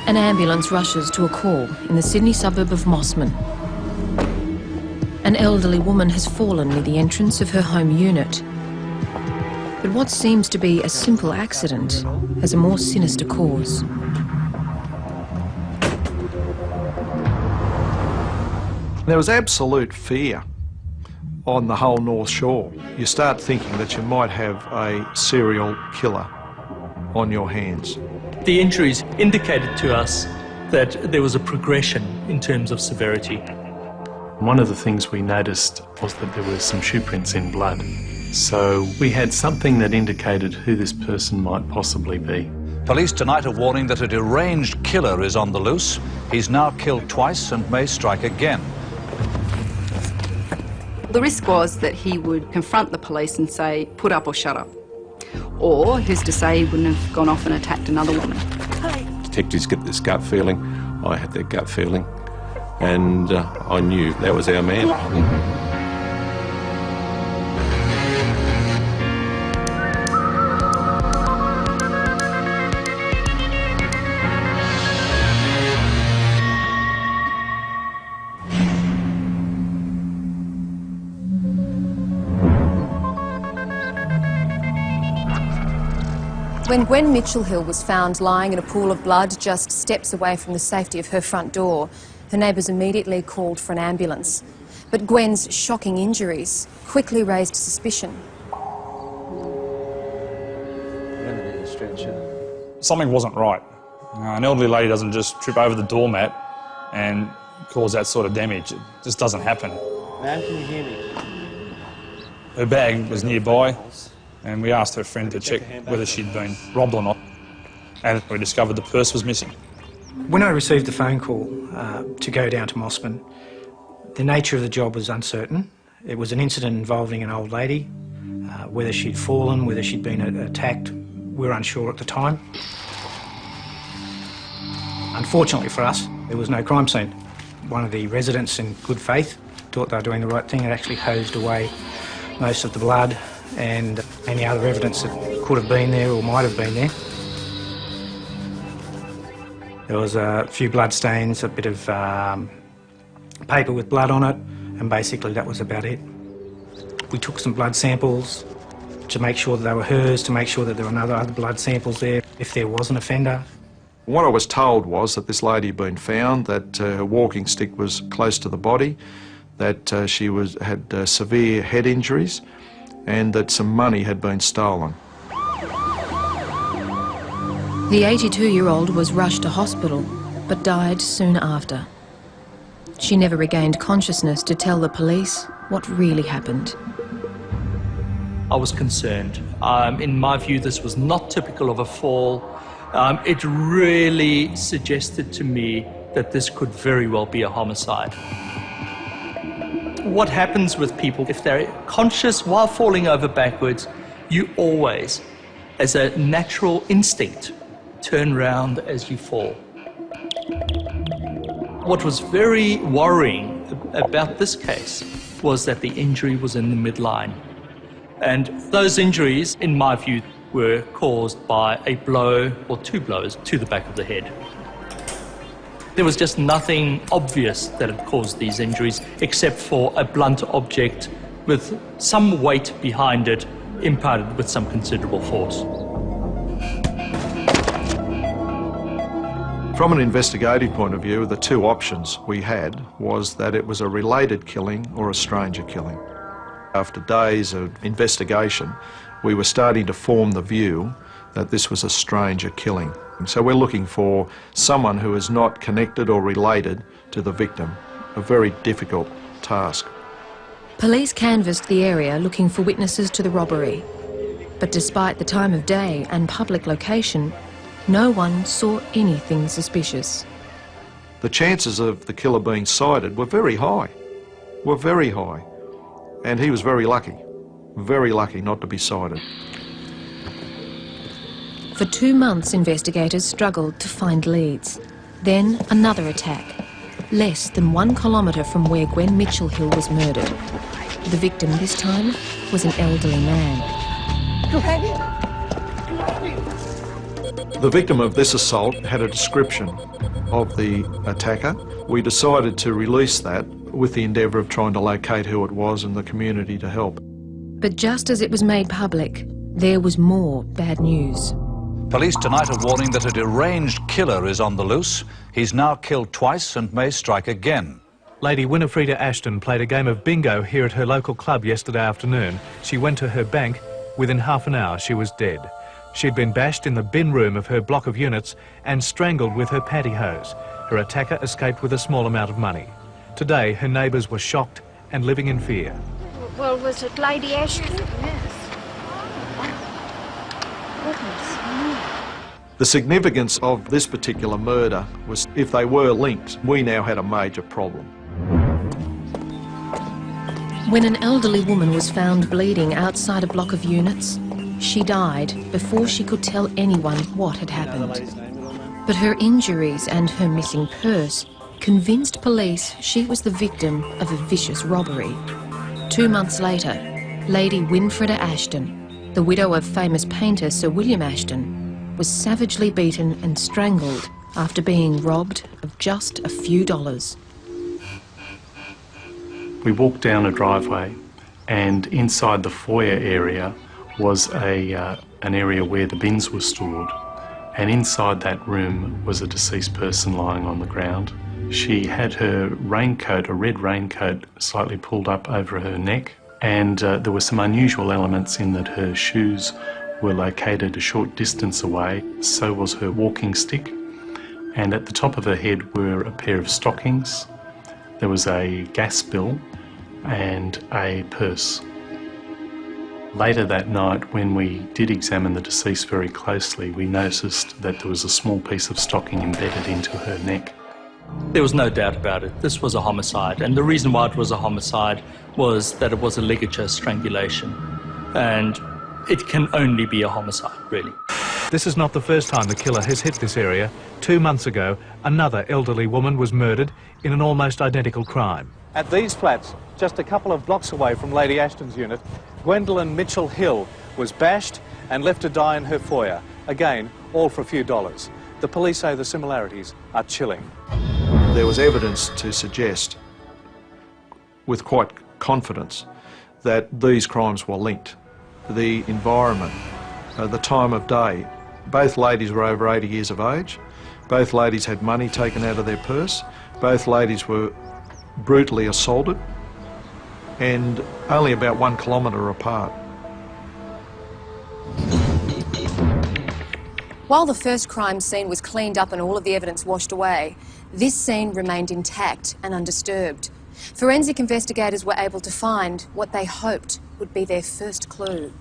An ambulance rushes to a call in the Sydney suburb of Mossman. An elderly woman has fallen near the entrance of her home unit. But what seems to be a simple accident has a more sinister cause. There was absolute fear on the whole North Shore. You start thinking that you might have a serial killer on your hands. The injuries indicated to us that there was a progression in terms of severity. One of the things we noticed was that there were some shoe prints in blood. So we had something that indicated who this person might possibly be. Police tonight are warning that a deranged killer is on the loose. He's now killed twice and may strike again. The risk was that he would confront the police and say, put up or shut up. Or, who's to say he wouldn't have gone off and attacked another woman. Detectives get this gut feeling. I had that gut feeling. And I knew that was our man. When Gwen Mitchell-Hill was found lying in a pool of blood just steps away from the safety of her front door, her neighbours immediately called for an ambulance. But Gwen's shocking injuries quickly raised suspicion. Something wasn't right. An elderly lady doesn't just trip over the doormat and cause that sort of damage. It just doesn't happen. Ma'am, can you hear me? Her bag was nearby, and we asked her friend to check whether she'd been robbed or not, and we discovered the purse was missing. When I received the phone call to go down to Mossman, the nature of the job was uncertain. It was an incident involving an old lady. Whether she'd fallen, whether she'd been attacked, we were unsure at the time. Unfortunately for us, there was no crime scene. One of the residents, in good faith, thought they were doing the right thing and actually hosed away most of the blood and any other evidence that could have been there or might have been there. There was a few blood stains, a bit of paper with blood on it, and basically that was about it. We took some blood samples to make sure that they were hers, to make sure that there were no other blood samples there if there was an offender. What I was told was that this lady had been found, that her walking stick was close to the body, that she had severe head injuries, and that some money had been stolen. The 82-year-old was rushed to hospital, but died soon after. She never regained consciousness to tell the police what really happened. I was concerned. In my view, this was not typical of a fall. It really suggested to me that this could very well be a homicide. What happens with people, if they're conscious while falling over backwards, you always, as a natural instinct, turn round as you fall. What was very worrying about this case was that the injury was in the midline. And those injuries, in my view, were caused by a blow or two blows to the back of the head. There was just nothing obvious that had caused these injuries except for a blunt object with some weight behind it, imparted with some considerable force. From an investigative point of view, the two options we had was that it was a related killing or a stranger killing. After days of investigation, we were starting to form the view that this was a stranger killing. So we're looking for someone who is not connected or related to the victim, a very difficult task. Police canvassed the area looking for witnesses to the robbery. But despite the time of day and public location, no one saw anything suspicious. The chances of the killer being sighted were very high, and he was very lucky not to be sighted. For 2 months, investigators struggled to find leads. Then another attack, less than 1 kilometre from where Gwen Mitchell-Hill was murdered. The victim this time was an elderly man. The victim of this assault had a description of the attacker. We decided to release that with the endeavour of trying to locate who it was and the community to help. But just as it was made public, there was more bad news. Police tonight are warning that a deranged killer is on the loose. He's now killed twice and may strike again. Lady Winifreda Ashton played a game of bingo here at her local club yesterday afternoon. She went to her bank. Within half an hour, she was dead. She'd been bashed in the bin room of her block of units and strangled with her pantyhose. Her attacker escaped with a small amount of money. Today, her neighbours were shocked and living in fear. Well, was it Lady Ashton? Yes. The significance of this particular murder was if they were linked, we now had a major problem. When an elderly woman was found bleeding outside a block of units, she died before she could tell anyone what had happened. But her injuries and her missing purse convinced police she was the victim of a vicious robbery. 2 months later, Lady Winifreda Ashton, the widow of famous painter Sir William Ashton, was savagely beaten and strangled after being robbed of just a few dollars. We walked down a driveway, and inside the foyer area was an area where the bins were stored, and inside that room was a deceased person lying on the ground. She had her raincoat, a red raincoat, slightly pulled up over her neck, and there were some unusual elements in that her shoes were located a short distance away, so was her walking stick, and at the top of her head were a pair of stockings. There was a gas bill and a purse. Later that night, when we did examine the deceased very closely, we noticed that there was a small piece of stocking embedded into her neck. There was no doubt about it. This was a homicide, and the reason why it was a homicide was that it was a ligature strangulation, and it can only be a homicide, really. This is not the first time the killer has hit this area. 2 months ago, another elderly woman was murdered in an almost identical crime. At these flats, just a couple of blocks away from Lady Ashton's unit, Gwendolyn Mitchell Hill was bashed and left to die in her foyer. Again, all for a few dollars. The police say the similarities are chilling. There was evidence to suggest, with quite confidence, that these crimes were linked. The environment, the time of day, both ladies were over 80 years of age, both ladies had money taken out of their purse, both ladies were brutally assaulted, and only about 1 kilometre apart. While the first crime scene was cleaned up and all of the evidence washed away, this scene remained intact and undisturbed. Forensic investigators were able to find what they hoped would be their first clue.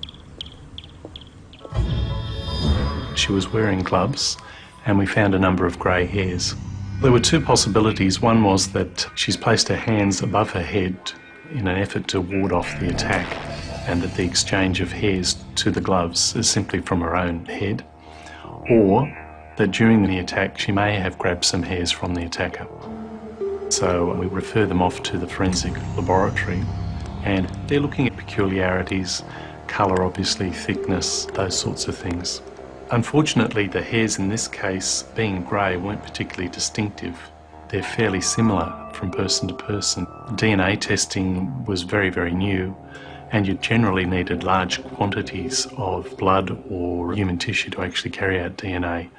She was wearing gloves, and we found a number of grey hairs. There were two possibilities. One was that she's placed her hands above her head in an effort to ward off the attack, and that the exchange of hairs to the gloves is simply from her own head, or that during the attack she may have grabbed some hairs from the attacker. So we refer them off to the forensic laboratory, and they're looking at peculiarities, colour obviously, thickness, those sorts of things. Unfortunately, the hairs in this case, being grey, weren't particularly distinctive. They're fairly similar from person to person. DNA testing was very, very new, and you generally needed large quantities of blood or human tissue to actually carry out DNA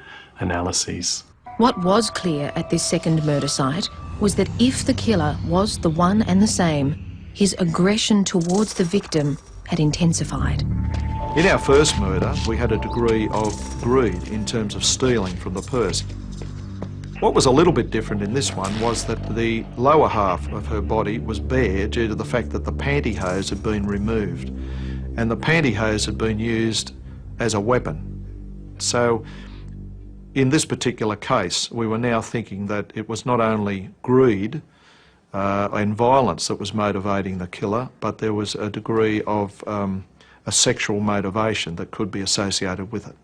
analyses. What was clear at this second murder site was that if the killer was the one and the same, his aggression towards the victim had intensified. In our first murder, we had a degree of greed in terms of stealing from the purse. What was a little bit different in this one was that the lower half of her body was bare due to the fact that the pantyhose had been removed, and the pantyhose had been used as a weapon. So in this particular case, we were now thinking that it was not only greed and violence that was motivating the killer, but there was a degree of a sexual motivation that could be associated with it.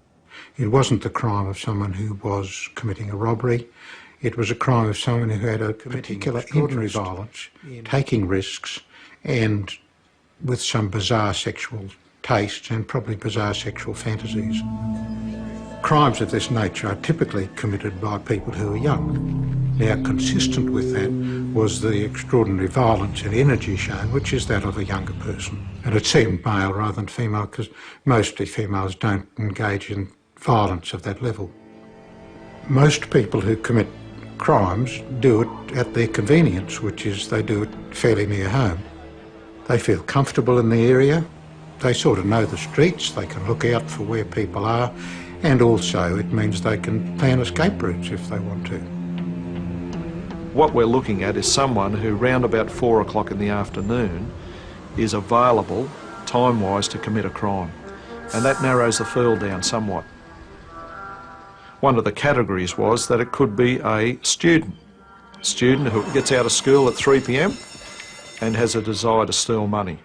It wasn't the crime of someone who was committing a robbery. It was a crime of someone who had a particular interest, violence, taking risks, and with some bizarre sexual tastes and probably bizarre sexual fantasies. Crimes of this nature are typically committed by people who are young. Now, consistent with that was the extraordinary violence and energy shown, which is that of a younger person. And it seemed male rather than female, because mostly females don't engage in violence of that level. Most people who commit crimes do it at their convenience, which is they do it fairly near home. They feel comfortable in the area, they sort of know the streets, they can look out for where people are, and also it means they can plan escape routes if they want to. What we're looking at is someone who round about 4 o'clock in the afternoon is available time-wise to commit a crime, and that narrows the field down somewhat. One of the categories was that it could be a student who gets out of school at 3 p.m. and has a desire to steal money.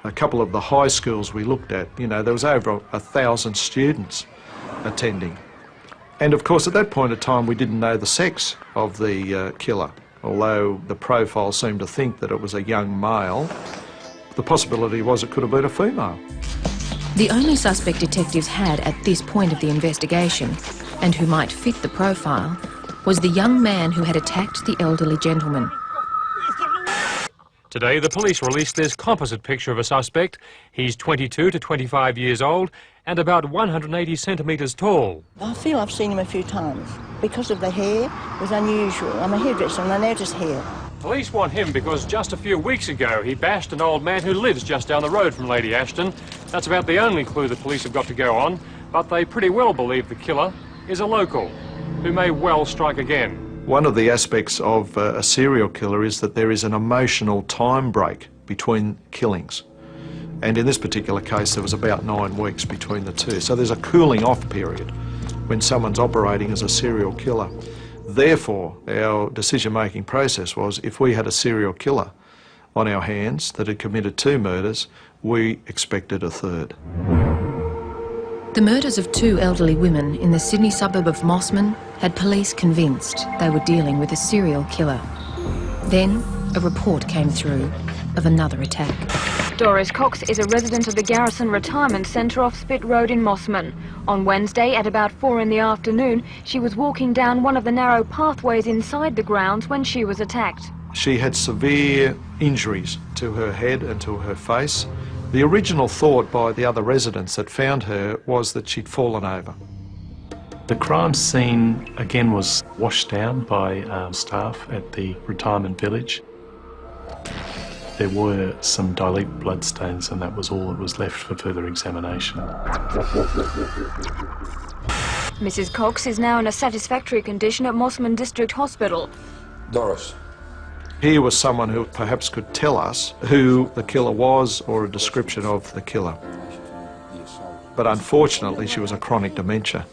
A couple of the high schools we looked at, you know, there was over 1,000 students attending. And of course at that point of time we didn't know the sex of the killer, although the profile seemed to think that it was a young male. The possibility was it could have been a female. The only suspect detectives had at this point of the investigation, and who might fit the profile, was the young man who had attacked the elderly gentleman. Today, the police released this composite picture of a suspect. He's 22 to 25 years old and about 180 centimetres tall. I feel I've seen him a few times. Because of the hair, it was unusual. I'm a hairdresser and I notice hair. Police want him because just a few weeks ago he bashed an old man who lives just down the road from Lady Ashton. That's about the only clue the police have got to go on, but they pretty well believe the killer is a local who may well strike again. One of the aspects of a serial killer is that there is an emotional time break between killings. And in this particular case, there was about 9 weeks between the two. So there's a cooling off period when someone's operating as a serial killer. Therefore, our decision-making process was if we had a serial killer on our hands that had committed 2 murders, we expected a third. The murders of 2 elderly women in the Sydney suburb of Mossman had police convinced they were dealing with a serial killer. Then a report came through of another attack. Doris Cox is a resident of the Garrison Retirement Centre off Spit Road in Mossman. On Wednesday at about 4 in the afternoon, she was walking down one of the narrow pathways inside the grounds when she was attacked. She had severe injuries to her head and to her face. The original thought by the other residents that found her was that she'd fallen over. The crime scene again was washed down by staff at the retirement village. There were some dilute bloodstains and that was all that was left for further examination. Mrs. Cox is now in a satisfactory condition at Mossman District Hospital. Doris. Here was someone who perhaps could tell us who the killer was or a description of the killer. But unfortunately she was a chronic dementia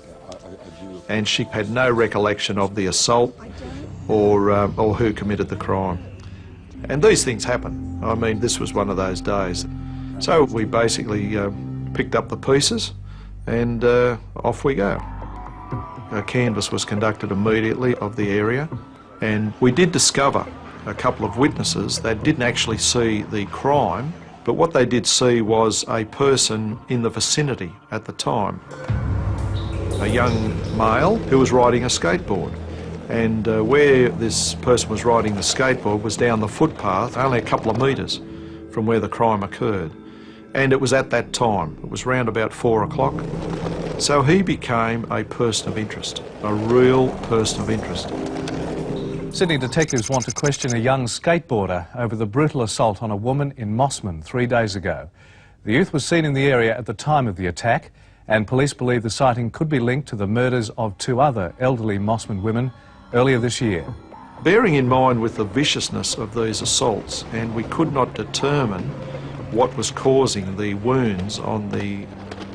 and she had no recollection of the assault or who committed the crime. And these things happen. I mean, this was one of those days. So we basically picked up the pieces and off we go. A canvass was conducted immediately of the area and we did discover a couple of witnesses that didn't actually see the crime, but what they did see was a person in the vicinity at the time. A young male who was riding a skateboard. And where this person was riding the skateboard was down the footpath, only a couple of metres from where the crime occurred. And it was at that time, it was round about 4 o'clock. So he became a person of interest, a real person of interest. Sydney detectives want to question a young skateboarder over the brutal assault on a woman in Mossman 3 days ago. The youth was seen in the area at the time of the attack, and police believe the sighting could be linked to the murders of 2 other elderly Mossman women earlier this year. Bearing in mind with the viciousness of these assaults, and we could not determine what was causing the wounds on the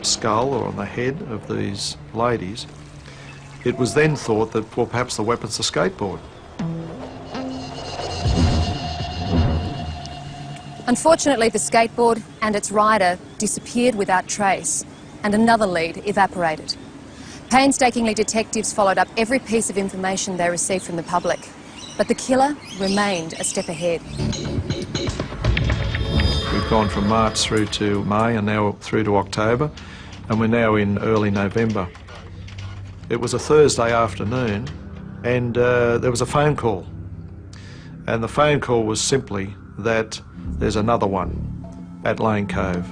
skull or on the head of these ladies, it was then thought that, well, perhaps the weapon's the skateboard. Unfortunately, the skateboard and its rider disappeared without trace, and another lead evaporated. Painstakingly, detectives followed up every piece of information they received from the public, but the killer remained a step ahead. We We've gone from March through to May and now through to October, and we're now in early November. It was a Thursday afternoon and there was a phone call. And the phone call was simply that there's another one at Lane Cove.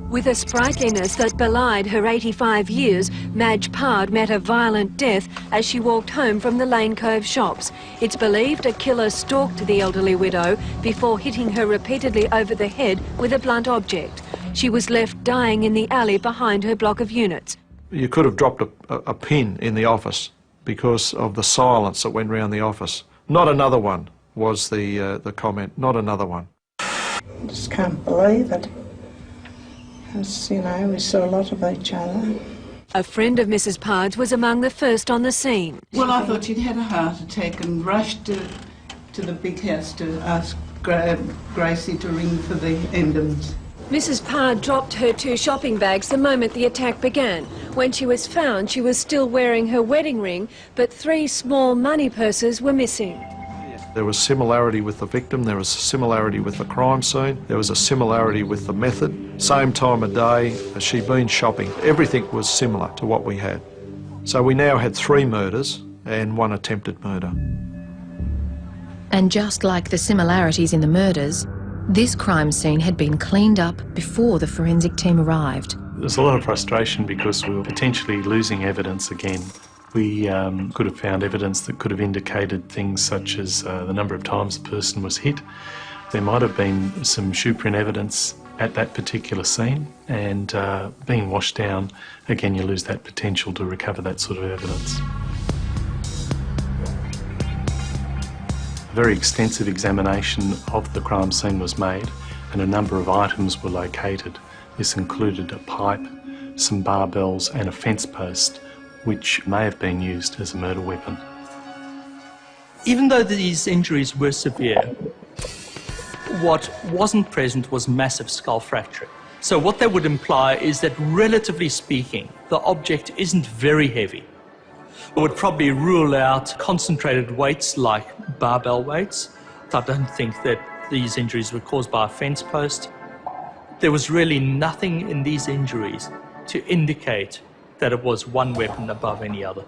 With a sprightliness that belied her 85 years, Madge Pard met a violent death as she walked home from the Lane Cove shops. It's believed a killer stalked the elderly widow before hitting her repeatedly over the head with a blunt object. She was left dying in the alley behind her block of units. You could have dropped a pin in the office because of the silence that went round the office. Not another one was the comment, not another one. I just can't believe it. As you know, we saw a lot of each other. A friend of Mrs. Pard's was among the first on the scene. Well, I thought she'd had a heart attack and rushed to the big house to ask Gracie to ring for the ambulance. Mrs. Pard dropped her 2 shopping bags the moment the attack began. When she was found, she was still wearing her wedding ring, but 3 small money purses were missing. There was similarity with the victim, there was similarity with the crime scene, there was a similarity with the method. Same time of day, she'd been shopping. Everything was similar to what we had. So we now had 3 murders and 1 attempted murder. And just like the similarities in the murders, this crime scene had been cleaned up before the forensic team arrived. There's a lot of frustration because we were potentially losing evidence again. We could have found evidence that could have indicated things such as the number of times the person was hit. There might have been some shoe print evidence at that particular scene, and being washed down, again you lose that potential to recover that sort of evidence. A very extensive examination of the crime scene was made and a number of items were located. This included a pipe, some barbells and a fence post, which may have been used as a murder weapon. Even though these injuries were severe, what wasn't present was massive skull fracture. So what that would imply is that, relatively speaking, the object isn't very heavy. It would probably rule out concentrated weights like barbell weights. I don't think that these injuries were caused by a fence post. There was really nothing in these injuries to indicate that it was one weapon above any other.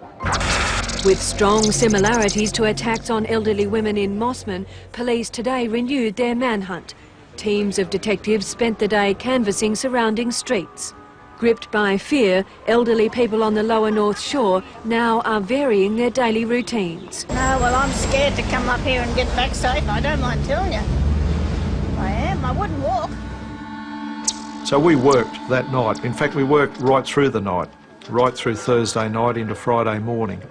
With strong similarities to attacks on elderly women in Mossman, police today renewed their manhunt. Teams of detectives spent the day canvassing surrounding streets. Gripped by fear, elderly people on the lower North Shore now are varying their daily routines. No, well, I'm scared to come up here and get back safe. I don't mind telling you. I am. I wouldn't walk. So we worked that night. In fact, we worked right through the night, right through Thursday night into Friday morning.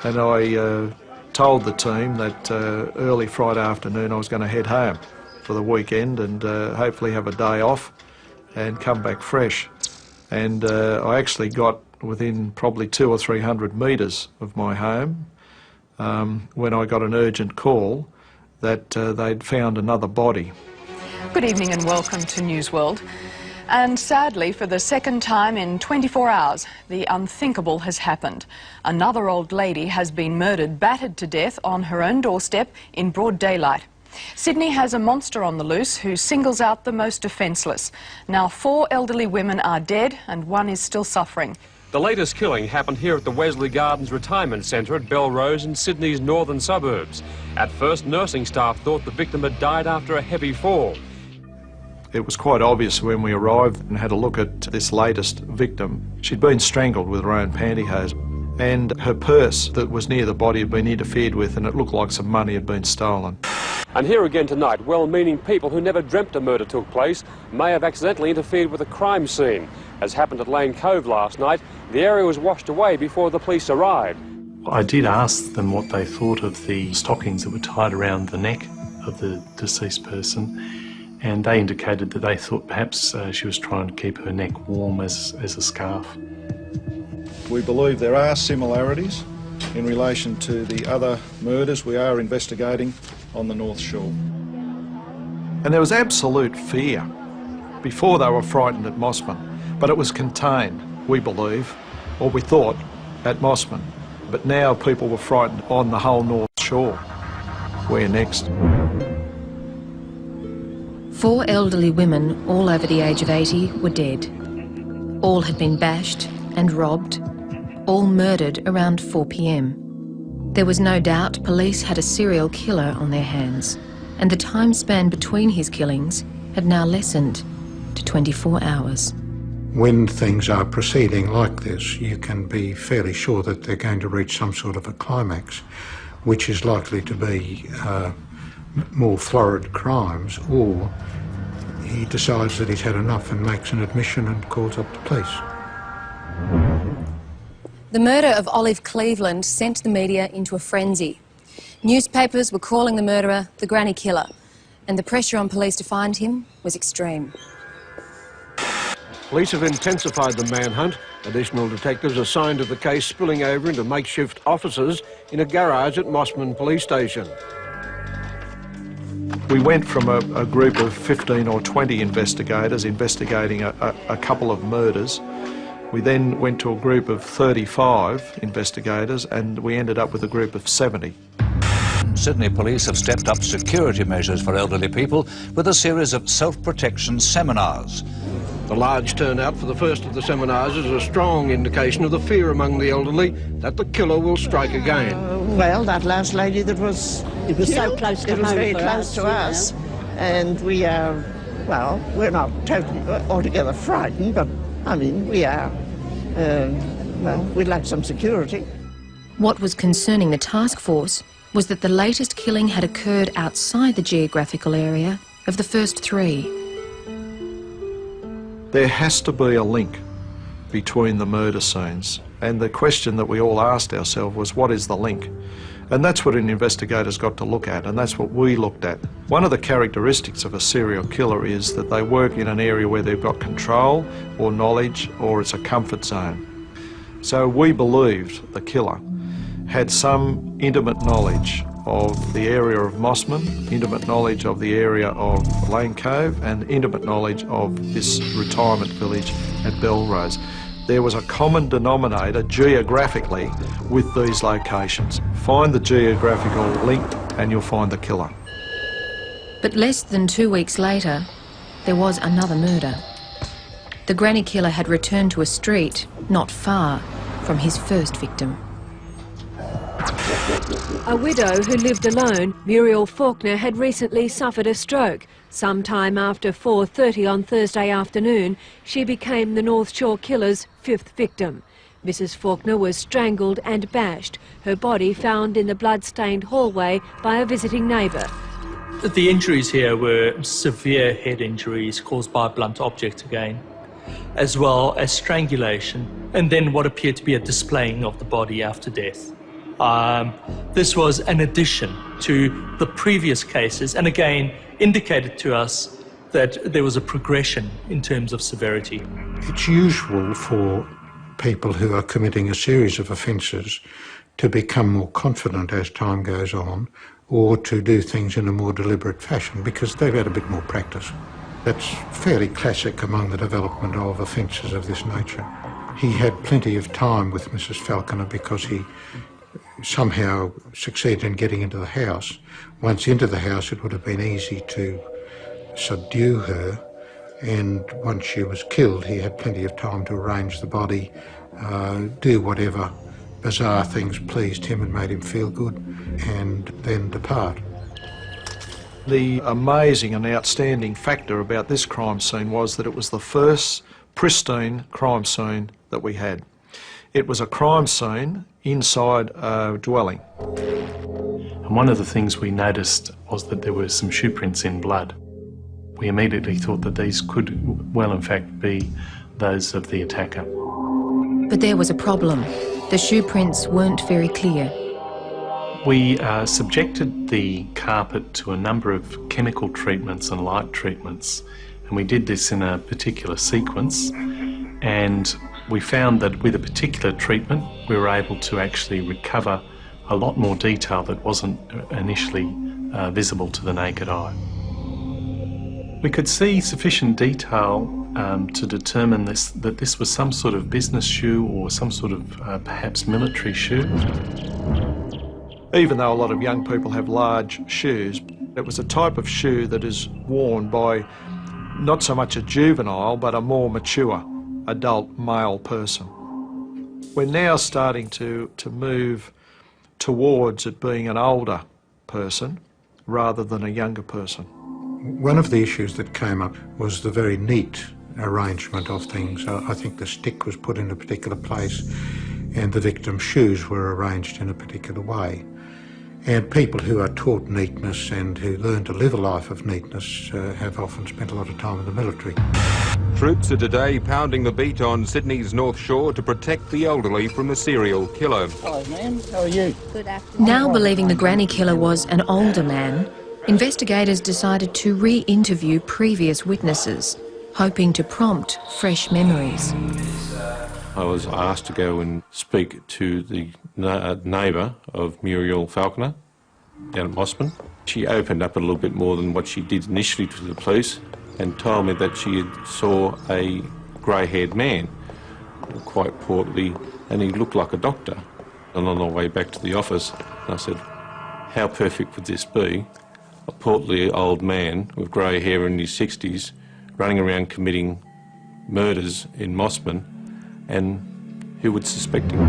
And I told the team that early Friday afternoon I was going to head home for the weekend and hopefully have a day off and come back fresh. And I actually got within probably 200 or 300 metres of my home when I got an urgent call that they'd found another body. Good evening and welcome to News World. And sadly, for the second time in 24 hours, the unthinkable has happened. Another old lady has been murdered, battered to death on her own doorstep in broad daylight. Sydney has a monster on the loose who singles out the most defenceless. Now 4 elderly women are dead and 1 is still suffering. The latest killing happened here at the Wesley Gardens Retirement Centre at Belrose in Sydney's northern suburbs. At first, nursing staff thought the victim had died after a heavy fall. It was quite obvious when we arrived and had a look at this latest victim. She'd been strangled with her own pantyhose, and her purse that was near the body had been interfered with, and it looked like some money had been stolen. And here again tonight, well-meaning people who never dreamt a murder took place may have accidentally interfered with a crime scene. As happened at Lane Cove last night, the area was washed away before the police arrived. I did ask them what they thought of the stockings that were tied around the neck of the deceased person, and they indicated that they thought perhaps she was trying to keep her neck warm as a scarf. We believe there are similarities in relation to the other murders we are investigating on the North Shore. And there was absolute fear before they were frightened at Mossman, but it was contained, we believe, or we thought, at Mossman. But now people were frightened on the whole North Shore. Where next? 4 elderly women, all over the age of 80, were dead. All had been bashed and robbed, all murdered around 4 p.m. There was no doubt police had a serial killer on their hands, and the time span between his killings had now lessened to 24 hours. When things are proceeding like this, you can be fairly sure that they're going to reach some sort of a climax, which is likely to be more florid crimes, or he decides that he's had enough and makes an admission and calls up the police. The murder of Olive Cleveland sent the media into a frenzy. Newspapers were calling the murderer the Granny Killer, and the pressure on police to find him was extreme. Police have intensified the manhunt. Additional detectives assigned to the case spilling over into makeshift offices in a garage at Mossman Police Station. We went from a group of 15 or 20 investigators investigating a couple of murders. We then went to a group of 35 investigators, and we ended up with a group of 70. Sydney police have stepped up security measures for elderly people with a series of self-protection seminars. The large turnout for the first of the seminars is a strong indication of the fear among the elderly that the killer will strike again. Well, that last lady that was... It was killed, so close to it was home very for close us, to you us. know. And we are, well, we're not totally altogether frightened, but, I mean, we are, well, we'd like some security. What was concerning the task force was that the latest killing had occurred outside the geographical area of the first 3. There has to be a link between the murder scenes, and the question that we all asked ourselves was, what is the link? And that's what an investigator's got to look at, and that's what we looked at. One of the characteristics of a serial killer is that they work in an area where they've got control or knowledge, or it's a comfort zone. So we believed the killer had some intimate knowledge of the area of Mossman, intimate knowledge of the area of Lane Cove, and intimate knowledge of this retirement village at Belrose. There was a common denominator geographically with these locations. Find the geographical link and you'll find the killer. But less than 2 weeks later, there was another murder. The Granny Killer had returned to a street not far from his first victim. A widow who lived alone, Muriel Faulkner, had recently suffered a stroke. Sometime after 4:30 on Thursday afternoon, she became the North Shore Killer's 5th victim. Mrs Faulkner was strangled and bashed, her body found in the blood-stained hallway by a visiting neighbour. The injuries here were severe head injuries caused by a blunt object again, as well as strangulation, and then what appeared to be a displaying of the body after death. This was an addition to the previous cases, and again indicated to us that there was a progression in terms of severity. It's usual for people who are committing a series of offences to become more confident as time goes on, or to do things in a more deliberate fashion because they've had a bit more practice. That's fairly classic among the development of offences of this nature. He had plenty of time with Mrs Falconer because he somehow succeeded in getting into the house. Once into the house, it would have been easy to subdue her, and once she was killed, he had plenty of time to arrange the body, do whatever bizarre things pleased him and made him feel good, and then depart. The amazing and outstanding factor about this crime scene was that it was the first pristine crime scene that we had. It was a crime scene inside a dwelling. And one of the things we noticed was that there were some shoe prints in blood. We immediately thought that these could well in fact be those of the attacker. But there was a problem. The shoe prints weren't very clear. We subjected the carpet to a number of chemical treatments and light treatments, and we did this in a particular sequence, and we found that with a particular treatment we were able to actually recover a lot more detail that wasn't initially visible to the naked eye. We could see sufficient detail to determine that this was some sort of business shoe or some sort of perhaps military shoe. Even though a lot of young people have large shoes, It was a type of shoe that is worn by not so much a juvenile but a more mature adult male person. We're now starting to move towards it being an older person rather than a younger person. One of the issues that came up was the very neat arrangement of things. I think the stick was put in a particular place and the victim's shoes were arranged in a particular way. And people who are taught neatness and who learn to live a life of neatness have often spent a lot of time in the military. Troops are today pounding the beat on Sydney's North Shore to protect the elderly from the serial killer. Hello, ma'am. How are you? Good afternoon. Now believing the granny killer was an older man, investigators decided to re-interview previous witnesses, hoping to prompt fresh memories. I was asked to go and speak to the neighbour of Muriel Falconer down at Mossman. She opened up a little bit more than what she did initially to the police and told me that she saw a grey-haired man, quite portly, and he looked like a doctor. And on our way back to the office, I said, how perfect would this be? A portly old man with grey hair in his 60s running around committing murders in Mossman, and who would suspect him?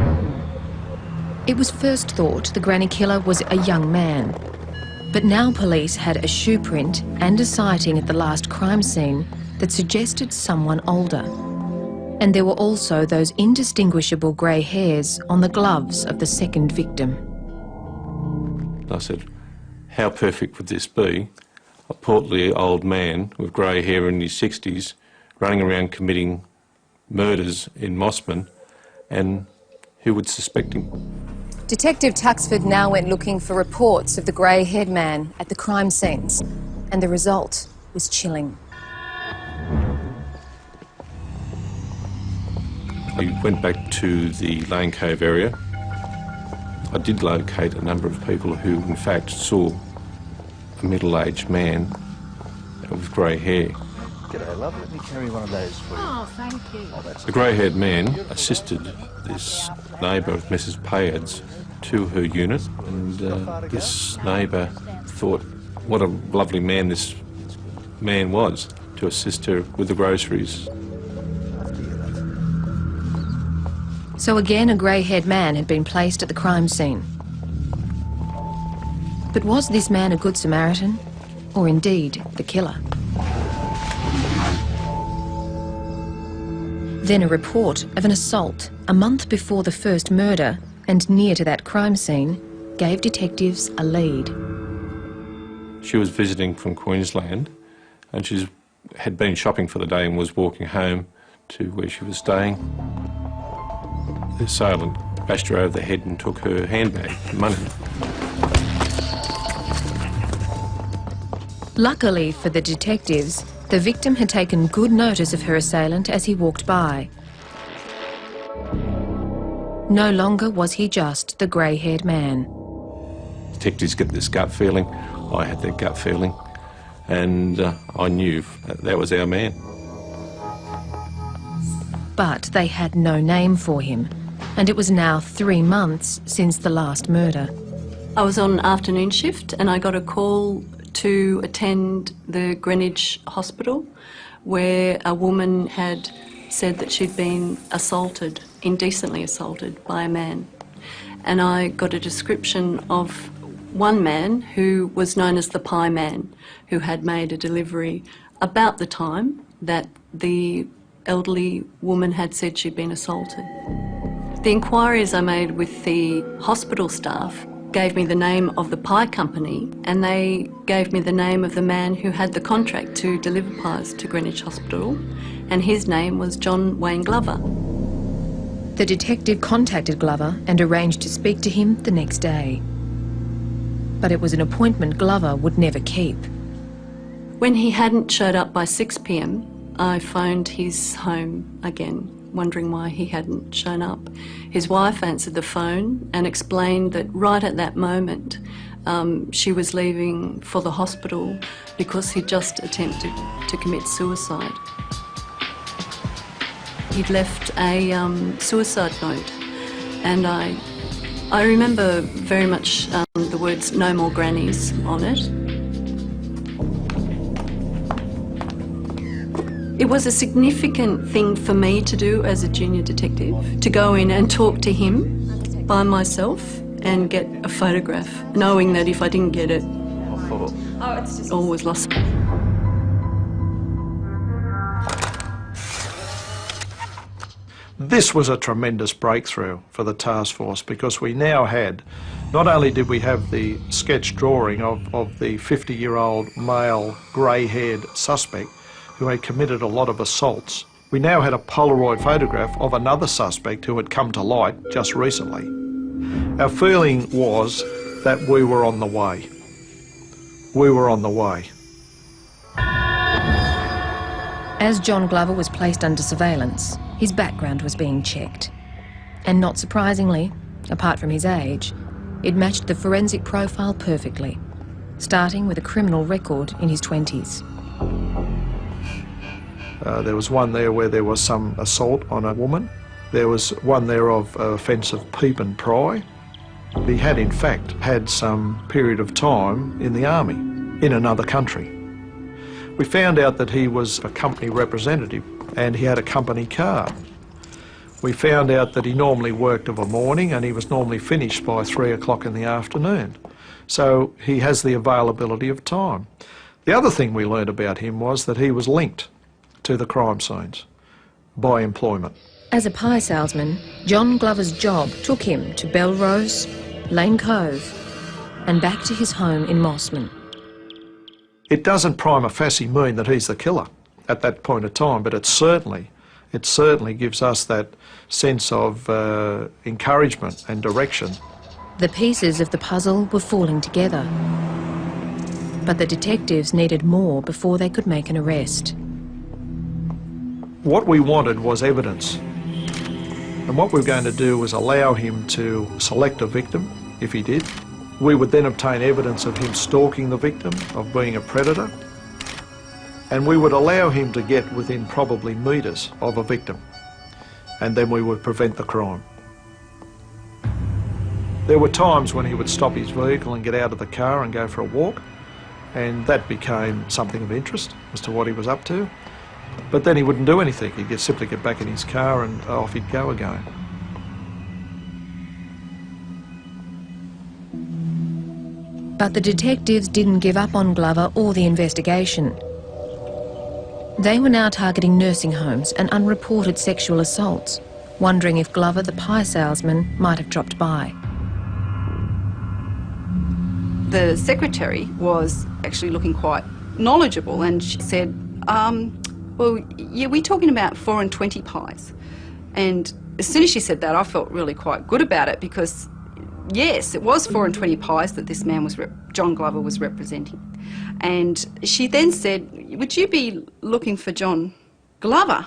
It was first thought the granny killer was a young man, but now police had a shoe print and a sighting at the last crime scene that suggested someone older. And there were also those indistinguishable grey hairs on the gloves of the second victim. I said, how perfect would this be? A portly old man with grey hair in his 60s running around committing murders in Mossman, and who would suspect him? Detective Tuxford now went looking for reports of the grey-haired man at the crime scenes, and the result was chilling. We went back to the Lane Cove area. I did locate a number of people who in fact saw a middle-aged man with grey hair. G'day, love. Let me carry one of those for you. Oh, thank you. The grey-haired man assisted this neighbour of Mrs. Payard's to her unit, and this neighbour thought what a lovely man this man was to assist her with the groceries. So again, a grey-haired man had been placed at the crime scene. But was this man a good Samaritan, or indeed the killer? Then a report of an assault a month before the first murder and near to that crime scene gave detectives a lead. She was visiting from Queensland, and she had been shopping for the day and was walking home to where she was staying. The assailant bashed her over the head and took her handbag and money. Luckily for the detectives, the victim had taken good notice of her assailant as he walked by. No longer was he just the grey-haired man. Detectives get this gut feeling. I had that gut feeling, and I knew that was our man. But they had no name for him, and it was now 3 months since the last murder. I was on afternoon shift and I got a call to attend the Greenwich Hospital, where a woman had said that she'd been assaulted, indecently assaulted by a man. And I got a description of one man who was known as the Pie Man, who had made a delivery about the time that the elderly woman had said she'd been assaulted. The inquiries I made with the hospital staff gave me the name of the pie company, and they gave me the name of the man who had the contract to deliver pies to Greenwich Hospital, and his name was John Wayne Glover. The detective contacted Glover and arranged to speak to him the next day. But it was an appointment Glover would never keep. When he hadn't showed up by 6 p.m, I phoned his home again, wondering why he hadn't shown up. His wife answered the phone and explained that right at that moment she was leaving for the hospital because he'd just attempted to commit suicide. He'd left a suicide note, and I remember very much the words "no more grannies" on it. It was a significant thing for me to do as a junior detective, to go in and talk to him by myself and get a photograph, knowing that if I didn't get it, all was lost. This was a tremendous breakthrough for the task force because we now had, not only did we have the sketch drawing of the 50-year-old male grey-haired suspect who had committed a lot of assaults, we now had a Polaroid photograph of another suspect who had come to light just recently. Our feeling was that we were on the way. We were on the way. As John Glover was placed under surveillance, his background was being checked. And not surprisingly, apart from his age, it matched the forensic profile perfectly, starting with a criminal record in his 20s. There was one there where there was some assault on a woman. There was one there of offence of peep and pry. He had in fact had some period of time in the army, in another country. We found out that he was a company representative and he had a company car. We found out that he normally worked of a morning and he was normally finished by 3 o'clock in the afternoon. So he has the availability of time. The other thing we learned about him was that he was linked to the crime scenes by employment. As a pie salesman, John Glover's job took him to Belrose, Lane Cove and back to his home in Mossman. It doesn't prima facie mean that he's the killer at that point of time, but it certainly gives us that sense of encouragement and direction. The pieces of the puzzle were falling together, but the detectives needed more before they could make an arrest. What we wanted was evidence, and what we were going to do was allow him to select a victim, if he did. We would then obtain evidence of him stalking the victim, of being a predator, and we would allow him to get within probably metres of a victim, and then we would prevent the crime. There were times when he would stop his vehicle and get out of the car and go for a walk, and that became something of interest as to what he was up to. But then he wouldn't do anything. He'd simply get back in his car and off he'd go again. But the detectives didn't give up on Glover or the investigation. They were now targeting nursing homes and unreported sexual assaults, wondering if Glover, the pie salesman, might have dropped by. The secretary was actually looking quite knowledgeable, and she said, well, yeah, we're talking about 4 and 20 pies. And as soon as she said that, I felt really quite good about it because, yes, it was 4 and 20 pies that this man was, John Glover was representing. And she then said, would you be looking for John Glover?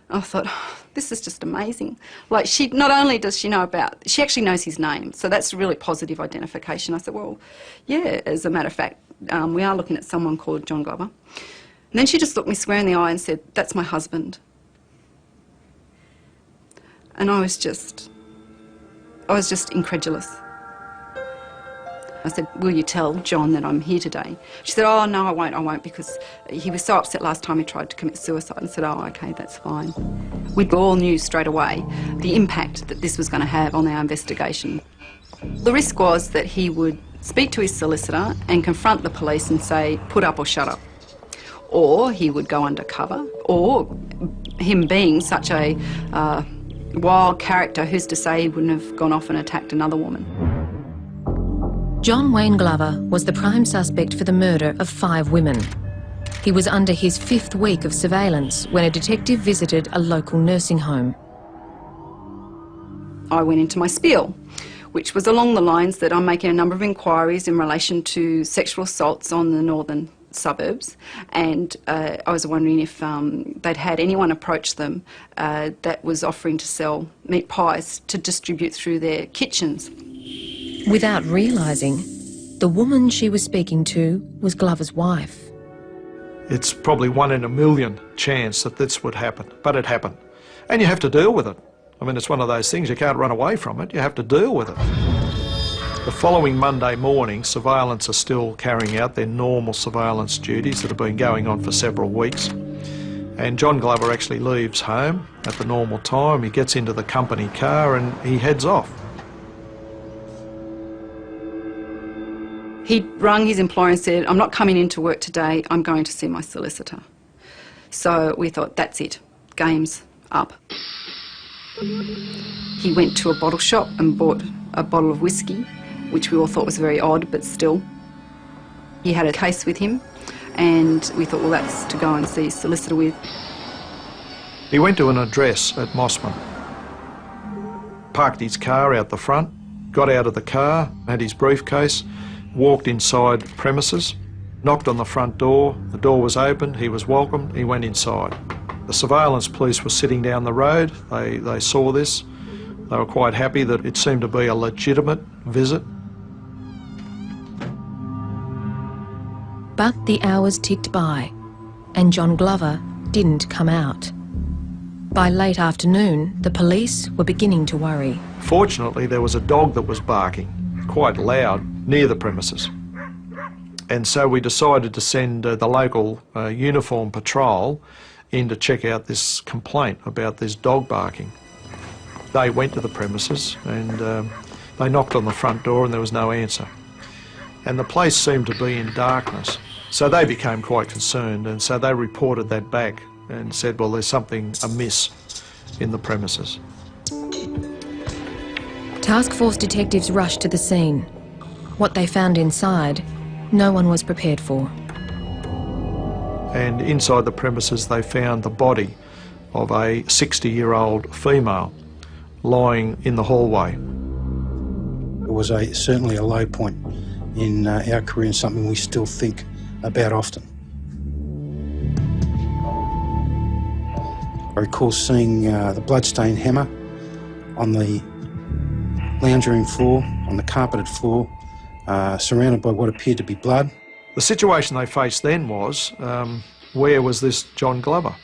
I thought, oh, this is just amazing. Like, she, not only does she know about, she actually knows his name, so that's a really positive identification. I said, well, yeah, as a matter of fact, we are looking at someone called John Glover. And then she just looked me square in the eye and said, that's my husband. And I was just incredulous. I said, will you tell John that I'm here today? She said, oh, no, I won't, because he was so upset last time he tried to commit suicide. And I said, oh, okay, that's fine. We all knew straight away the impact that this was going to have on our investigation. The risk was that he would speak to his solicitor and confront the police and say, put up or shut up. Or he would go undercover, or him being such a wild character, who's to say he wouldn't have gone off and attacked another woman. John Wayne Glover was the prime suspect for the murder of 5 women. He was under his 5th week of surveillance when a detective visited a local nursing home. I went into my spiel, which was along the lines that I'm making a number of inquiries in relation to sexual assaults on the northern suburbs, and I was wondering if they'd had anyone approach them that was offering to sell meat pies to distribute through their kitchens. Without realising, the woman she was speaking to was Glover's wife. It's probably 1 in a million chance that this would happen, but it happened. And you have to deal with it. I mean, it's one of those things, you can't run away from it, you have to deal with it. The following Monday morning, surveillance are still carrying out their normal surveillance duties that have been going on for several weeks. And John Glover actually leaves home at the normal time. He gets into the company car and he heads off. He rung his employer and said, "I'm not coming into work today, I'm going to see my solicitor." So we thought, that's it, game's up. He went to a bottle shop and bought a bottle of whiskey, which we all thought was very odd, but still. He had a case with him, and we thought, well, that's to go and see his solicitor with. He went to an address at Mossman, parked his car out the front, got out of the car, had his briefcase, walked inside the premises, knocked on the front door, the door was open, he was welcomed, he went inside. The surveillance police were sitting down the road, they saw this, they were quite happy that it seemed to be a legitimate visit. But the hours ticked by, and John Glover didn't come out. By late afternoon, the police were beginning to worry. Fortunately, there was a dog that was barking, quite loud, near the premises. And so we decided to send the local uniformed patrol in to check out this complaint about this dog barking. They went to the premises and they knocked on the front door and there was no answer. And the place seemed to be in darkness. So they became quite concerned, and so they reported that back and said, well, there's something amiss in the premises. Task Force detectives rushed to the scene. What they found inside, no one was prepared for. And inside the premises they found the body of a 60-year-old female lying in the hallway. It was certainly a low point in our career and something we still think about often. I recall seeing the bloodstained hammer on the lounge room floor, on the carpeted floor, surrounded by what appeared to be blood. The situation they faced then was, where was this John Glover?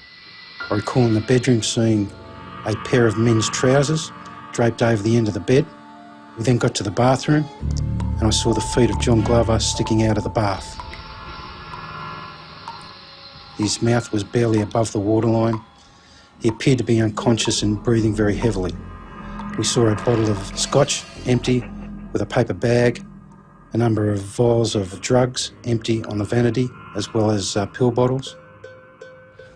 I recall in the bedroom seeing a pair of men's trousers draped over the end of the bed. We then got to the bathroom and I saw the feet of John Glover sticking out of the bath. His mouth was barely above the waterline. He appeared to be unconscious and breathing very heavily. We saw a bottle of scotch, empty, with a paper bag, a number of vials of drugs, empty, on the vanity, as well as pill bottles.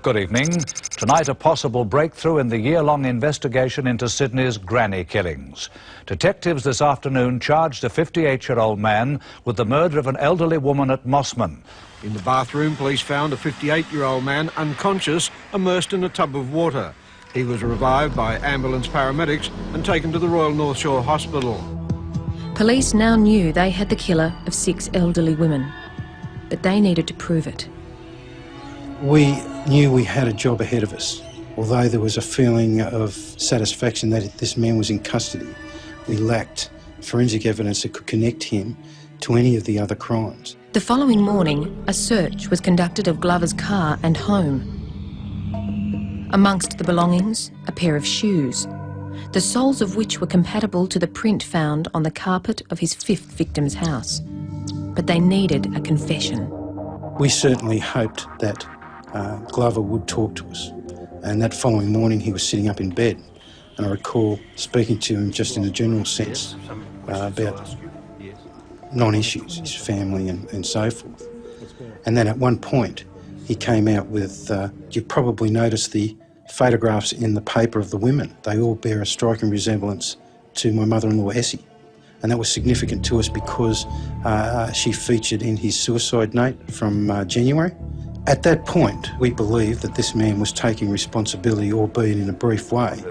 Good evening. Tonight, a possible breakthrough in the year-long investigation into Sydney's granny killings. Detectives this afternoon charged a 58-year-old man with the murder of an elderly woman at Mossman. In the bathroom, police found a 58-year-old man unconscious, immersed in a tub of water. He was revived by ambulance paramedics and taken to the Royal North Shore Hospital. Police now knew they had the killer of 6 elderly women, but they needed to prove it. We knew we had a job ahead of us. Although there was a feeling of satisfaction that this man was in custody, we lacked forensic evidence that could connect him to any of the other crimes. The following morning, a search was conducted of Glover's car and home. Amongst the belongings, a pair of shoes, the soles of which were compatible to the print found on the carpet of his 5th victim's house. But they needed a confession. We certainly hoped that Glover would talk to us, and that following morning he was sitting up in bed, and I recall speaking to him just in a general sense about non-issues, his family and so forth. And then at one point he came out with, you've probably noticed the photographs in the paper of the women. They all bear a striking resemblance to my mother-in-law Essie. And that was significant to us because she featured in his suicide note from January. At that point, we believed that this man was taking responsibility, albeit in a brief way,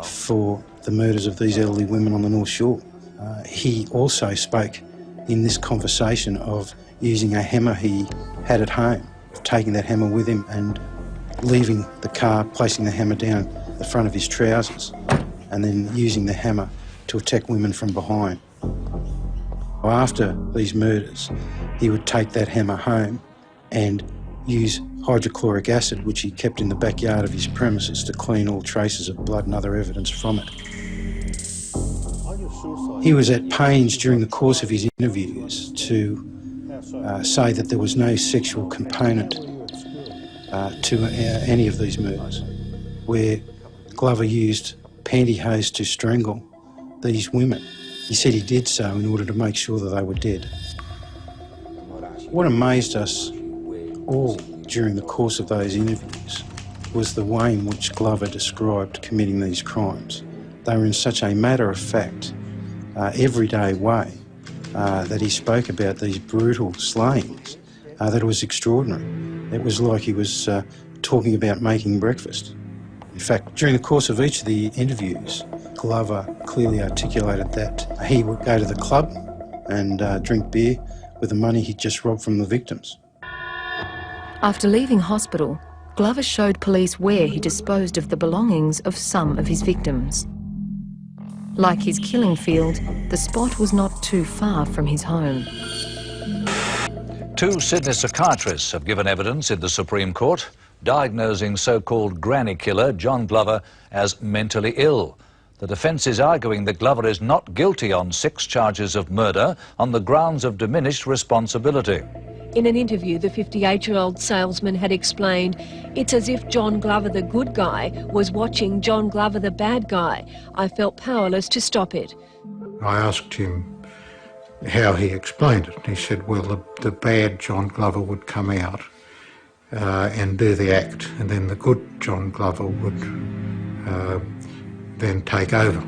for the murders of these elderly women on the North Shore. He also spoke in this conversation of using a hammer he had at home, taking that hammer with him and leaving the car, placing the hammer down the front of his trousers, and then using the hammer to attack women from behind. After these murders, he would take that hammer home and use hydrochloric acid, which he kept in the backyard of his premises, to clean all traces of blood and other evidence from it. He was at pains during the course of his interviews to say that there was no sexual component to any of these murders, where Glover used pantyhose to strangle these women. He said he did so in order to make sure that they were dead. What amazed us all during the course of those interviews was the way in which Glover described committing these crimes. They were in such a matter-of-fact, everyday way that he spoke about these brutal slayings that it was extraordinary. It was like he was talking about making breakfast. In fact, during the course of each of the interviews, Glover clearly articulated that he would go to the club and drink beer with the money he'd just robbed from the victims. After leaving hospital, Glover showed police where he disposed of the belongings of some of his victims. Like his killing field, the spot was not too far from his home. 2 Sydney psychiatrists have given evidence in the Supreme Court, diagnosing so-called granny killer John Glover as mentally ill. The defence is arguing that Glover is not guilty on 6 charges of murder on the grounds of diminished responsibility. In an interview, the 58-year-old salesman had explained, "It's as if John Glover, the good guy, was watching John Glover, the bad guy. I felt powerless to stop it." I asked him how he explained it. He said, well, the bad John Glover would come out and do the act, and then the good John Glover would then take over,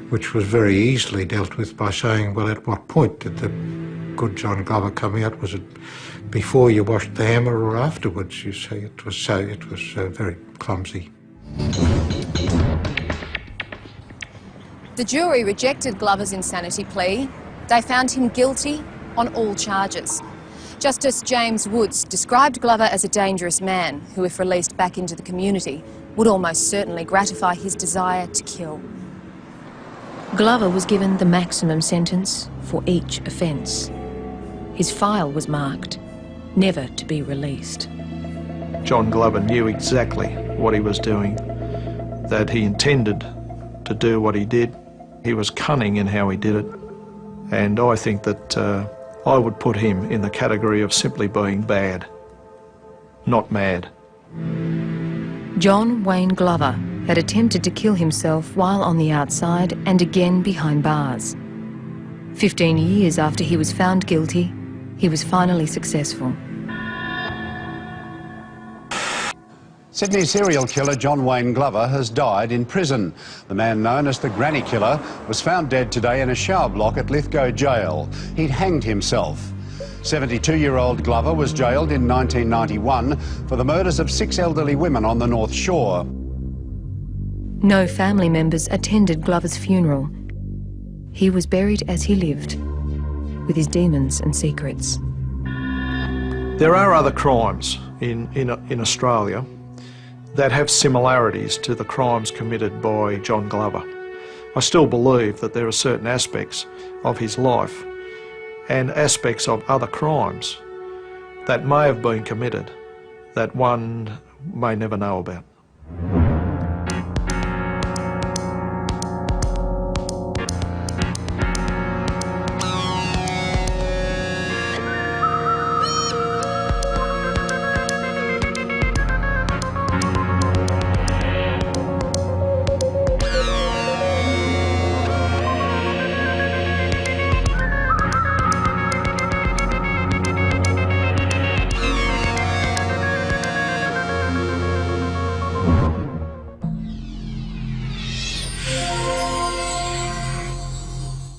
which was very easily dealt with by saying, well, at what point did the good John Glover come out? Was it before you washed the hammer or afterwards? You see, it was very clumsy. The jury rejected Glover's insanity plea. They found him guilty on all charges. Justice James Woods described Glover as a dangerous man who, if released back into the community, would almost certainly gratify his desire to kill. Glover was given the maximum sentence for each offence. His file was marked, never to be released. John Glover knew exactly what he was doing, that he intended to do what he did. He was cunning in how he did it, and I think that I would put him in the category of simply being bad, not mad. John Wayne Glover had attempted to kill himself while on the outside and again behind bars. 15 years after he was found guilty, he was finally successful. Sydney serial killer John Wayne Glover has died in prison. The man known as the Granny Killer was found dead today in a shower block at Lithgow Jail. He'd hanged himself. 72-year-old Glover was jailed in 1991 for the murders of 6 elderly women on the North Shore. No family members attended Glover's funeral. He was buried as he lived, with his demons and secrets. There are other crimes in Australia that have similarities to the crimes committed by John Glover. I still believe that there are certain aspects of his life and aspects of other crimes that may have been committed that one may never know about.